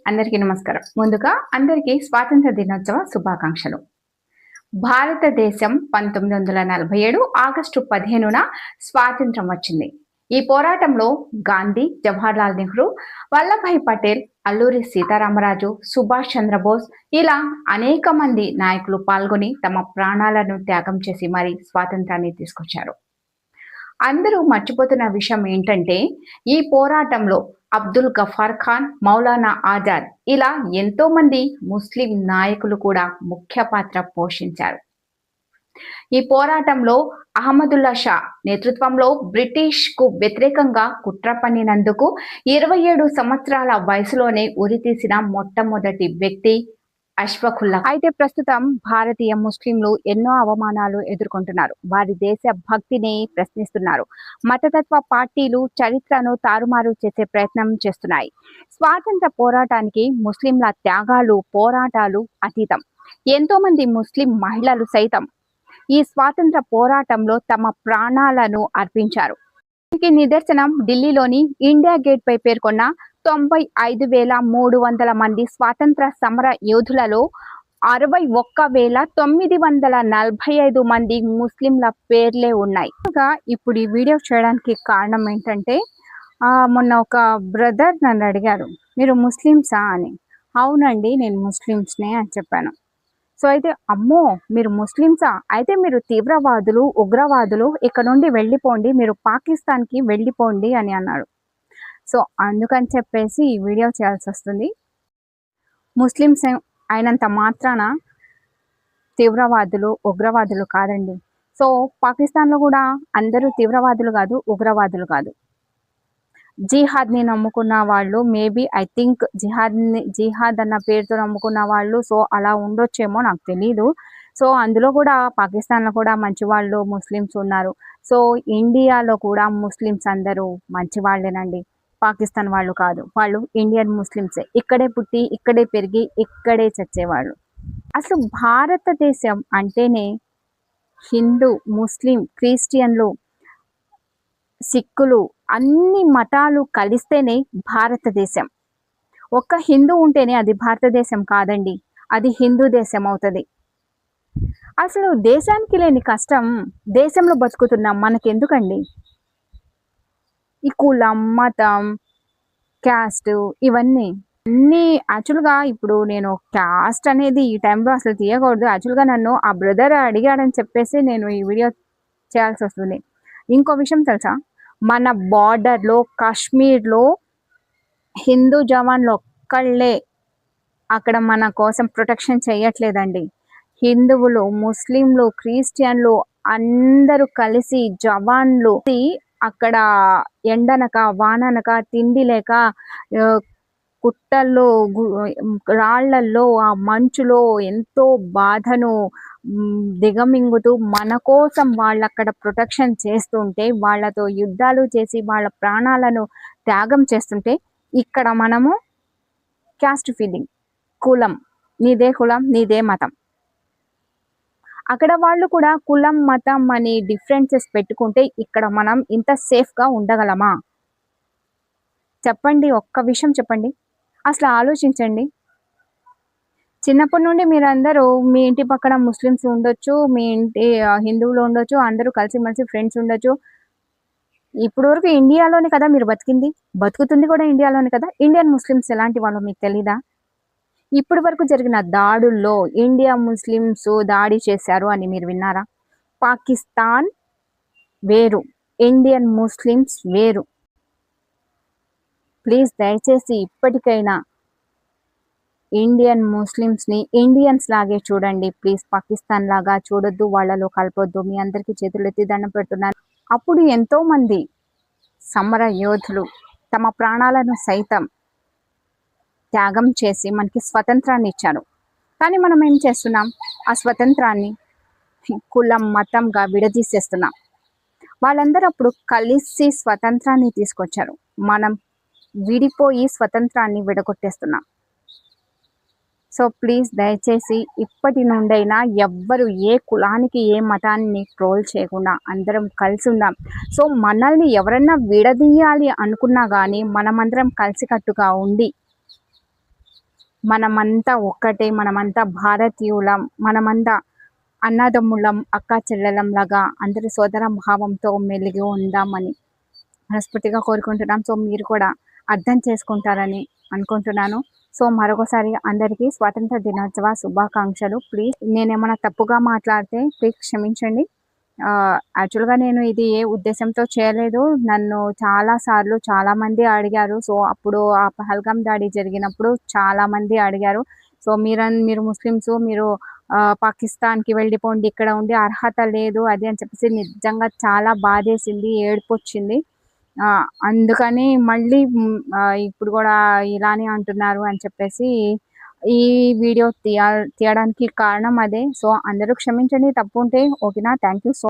అందరికీ నమస్కారం. ముందుగా అందరికీ స్వాతంత్ర దినోత్సవ శుభాకాంక్షలు. భారతదేశం 1947 ఆగస్టు 15న స్వాతంత్రం వచ్చింది. ఈ పోరాటంలో గాంధీ, జవహర్లాల్ నెహ్రూ, వల్లభాయ్ పటేల్, అల్లూరి సీతారామరాజు, సుభాష్ చంద్రబోస్ ఇలా అనేక మంది నాయకులు పాల్గొని తమ ప్రాణాలను త్యాగం చేసి మరి స్వాతంత్రాన్ని తీసుకొచ్చారు. అందరూ మర్చిపోతున్న విషయం ఏంటంటే ఈ పోరాటంలో అబ్దుల్ గఫార్ ఖాన్, మౌలానా ఆజాద్ ఇలా ఎంతో మంది ముస్లిం నాయకులు కూడా ముఖ్య పాత్ర పోషించారు. ఈ పోరాటంలో అహ్మదుల్లా షా నేతృత్వంలో బ్రిటిష్ కు వ్యతిరేకంగా కుట్ర పన్నినందుకు 27 సంవత్సరాల వయసులోనే ఉరితీసిన మొట్టమొదటి వ్యక్తి అష్ఫాకుల్లా. అయితే ప్రస్తుతం భారతీయ ముస్లింలు ఎన్నో అవమానాలు ఎదుర్కొంటున్నారు. వారి దేశ భక్తిని ప్రశ్నిస్తున్నారు. మతతత్వ పార్టీలు చరిత్రను తారుమారు చేసే ప్రయత్నం చేస్తున్నాయి. స్వాతంత్ర పోరాటానికి ముస్లింల త్యాగాలు, పోరాటాలు అతీతం. ఎంతో మంది ముస్లిం మహిళలు సైతం ఈ స్వాతంత్ర పోరాటంలో తమ ప్రాణాలను అర్పించారు. దీనికి నిదర్శనం ఢిల్లీలోని ఇండియా గేట్ పై పేర్కొన్న 95,300 మంది స్వాతంత్ర సమర యోధులలో 61,945 మంది ముస్లింల పేర్లే ఉన్నాయి. ఇప్పుడు ఈ వీడియో చేయడానికి కారణం ఏంటంటే మొన్న ఒక బ్రదర్ నన్ను అడిగారు, మీరు ముస్లిమ్సా అని. అవునండి, నేను ముస్లిమ్స్నే అని చెప్పాను. సో అయితే, అమ్మో మీరు ముస్లిమ్సా, అయితే మీరు తీవ్రవాదులు, ఉగ్రవాదులు, ఇక్కడ నుండి వెళ్ళిపోండి, మీరు పాకిస్తాన్కి వెళ్ళిపోండి అని అన్నాడు. సో అందుకని చెప్పేసి ఈ వీడియో చేయాల్సి వస్తుంది. ముస్లిమ్స్ అయినంత మాత్రాన తీవ్రవాదులు, ఉగ్రవాదులు కాదండి. సో పాకిస్తాన్లో కూడా అందరూ తీవ్రవాదులు కాదు, ఉగ్రవాదులు కాదు. జిహాద్ని నమ్ముకున్న వాళ్ళు, మేబీ ఐ థింక్ జిహాద్ అన్న పేరుతో నమ్ముకున్న వాళ్ళు, సో అలా ఉండొచ్చేమో, నాకు తెలీదు. సో అందులో కూడా పాకిస్తాన్లో కూడా మంచి వాళ్ళు ముస్లిమ్స్ ఉన్నారు. సో ఇండియాలో కూడా ముస్లిమ్స్ అందరూ మంచి వాళ్ళేనండి, పాకిస్తాన్ వాళ్ళు కాదు. వాళ్ళు ఇండియన్ ముస్లిమ్సే, ఇక్కడే పుట్టి, ఇక్కడే పెరిగి, ఇక్కడే చచ్చేవాళ్ళు. అసలు భారతదేశం అంటేనే హిందూ, ముస్లిం, క్రిస్టియన్లు, సిక్కులు అన్ని మతాలు కలిస్తేనే భారతదేశం. ఒక్క హిందూ ఉంటేనే అది భారతదేశం కాదండి, అది హిందూ దేశం అవుతుంది. అసలు దేశానికి లేని కష్టం దేశంలో బతుకుతున్నాం మనకెందుకండి? ఈ కులం, మతం, క్యాస్ట్ ఇవన్నీ అన్నీ యాక్చువల్గా ఇప్పుడు నేను క్యాస్ట్ అనేది ఈ టైంలో అసలు తీయకూడదు. యాక్చువల్గా నన్ను ఆ బ్రదర్ అడిగాడని చెప్పేసి నేను ఈ వీడియో చేయాల్సి వస్తుంది. ఇంకో విషయం తెలుసా, మన బార్డర్లో కాశ్మీర్లో హిందూ జవాన్లు ఒక్కళ్ళే అక్కడ మన కోసం ప్రొటెక్షన్ చేయట్లేదండి. హిందువులు, ముస్లింలు, క్రిస్టియన్లు అందరూ కలిసి జవాన్లు అక్కడ ఎండనక వాననక తిండి లేక కుట్టల్లో, రాళ్లల్లో, ఆ మంచులో ఎంతో బాధను దిగమింగుతూ మన కోసం వాళ్ళు అక్కడ ప్రొటెక్షన్ చేస్తుంటే, వాళ్ళతో యుద్ధాలు చేసి వాళ్ళ ప్రాణాలను త్యాగం చేస్తుంటే, ఇక్కడ మనము క్యాస్ట్ ఫీలింగ్, కులం, నీదే కులం, నీదే మతం. అక్కడ వాళ్ళు కూడా కులం, మతం అని డిఫరెన్సెస్ పెట్టుకుంటే ఇక్కడ మనం ఇంత సేఫ్గా ఉండగలమా? చెప్పండి, ఒక్క విషయం చెప్పండి, అసలు ఆలోచించండి. చిన్నప్పటి నుండి మీరందరూ మీ ఇంటి పక్కన ముస్లిమ్స్ ఉండొచ్చు, మీ ఇంటి హిందువులు ఉండొచ్చు, అందరూ కలిసిమెలిసి ఫ్రెండ్స్ ఉండొచ్చు. ఇప్పుడు వరకు ఇండియాలోనే కదా మీరు బతుకుతుంది కూడా ఇండియాలోనే కదా. ఇండియన్ ముస్లిమ్స్ ఎలాంటి వాళ్ళు మీకు తెలీదా? ఇప్పటి వరకు జరిగిన దాడుల్లో ఇండియా ముస్లిమ్స్ దాడి చేశారు అని మీరు విన్నారా? పాకిస్తాన్ వేరు, ఇండియన్ ముస్లిమ్స్ వేరు. ప్లీజ్ దయచేసి ఇప్పటికైనా ఇండియన్ ముస్లిమ్స్ని ఇండియన్స్ లాగే చూడండి ప్లీజ్, పాకిస్తాన్ లాగా చూడొద్దు, వాళ్ళలో కలపొద్దు. మీ అందరికీ చేతులు ఎత్తి దండం పెడుతున్నాను. అప్పుడు ఎంతో మంది సమర యోధులు తమ ప్రాణాలను సైతం త్యాగం చేసి మనకి స్వతంత్రాన్ని ఇచ్చారు. కానీ మనం ఏం చేస్తున్నాం, ఆ స్వతంత్రాన్ని కులం, మతంగా విడదీసేస్తున్నాం. వాళ్ళందరూ అప్పుడు కలిసి స్వతంత్రాన్ని తీసుకొచ్చారు, మనం విడిపోయి స్వతంత్రాన్ని విడగొట్టేస్తున్నాం. సో ప్లీజ్ దయచేసి ఇప్పటి నుండైనా ఎవ్వరు ఏ కులానికి, ఏ మతాన్ని ట్రోల్ చేయకుండా అందరం కలిసి ఉందాం. సో మనల్ని ఎవరన్నా విడదీయాలి అనుకున్నా కానీ మనమందరం కలిసికట్టుగా ఉండి మనమంతా ఒక్కటే, మనమంతా భారతీయులం, మనమంతా అన్నదమ్ములం, అక్కా చెల్లెలం లాగా అందరి సోదర భావంతో మెలిగి ఉందామని మనస్ఫూర్తిగా కోరుకుంటున్నాం. సో మీరు కూడా అర్థం చేసుకుంటారని అనుకుంటున్నాను. సో మరొకసారి అందరికీ స్వాతంత్ర దినోత్సవ శుభాకాంక్షలు. ప్లీజ్ నేనేమైనా తప్పుగా మాట్లాడితే ప్లీజ్ క్షమించండి. యాక్చువల్గా నేను ఇది ఏ ఉద్దేశంతో చేయలేదు. నన్ను చాలాసార్లు చాలామంది అడిగారు. సో అప్పుడు ఆ పహల్గాం దాడి జరిగినప్పుడు చాలామంది అడిగారు. సో మీరు ముస్లిమ్స్, మీరు పాకిస్తాన్కి వెళ్ళిపోండి, ఇక్కడ ఉండి అర్హత లేదు అది అని చెప్పేసి నిజంగా చాలా బాధేసింది, ఏడుపు వచ్చింది. అందుకని మళ్ళీ ఇప్పుడు కూడా ఇలానే అంటున్నారు అని చెప్పేసి ఈ వీడియో తీయడానికి కారణం అదే. సో అందరూ క్షమించండి తప్పు ఉంటే. ఓకేనా? Thank you so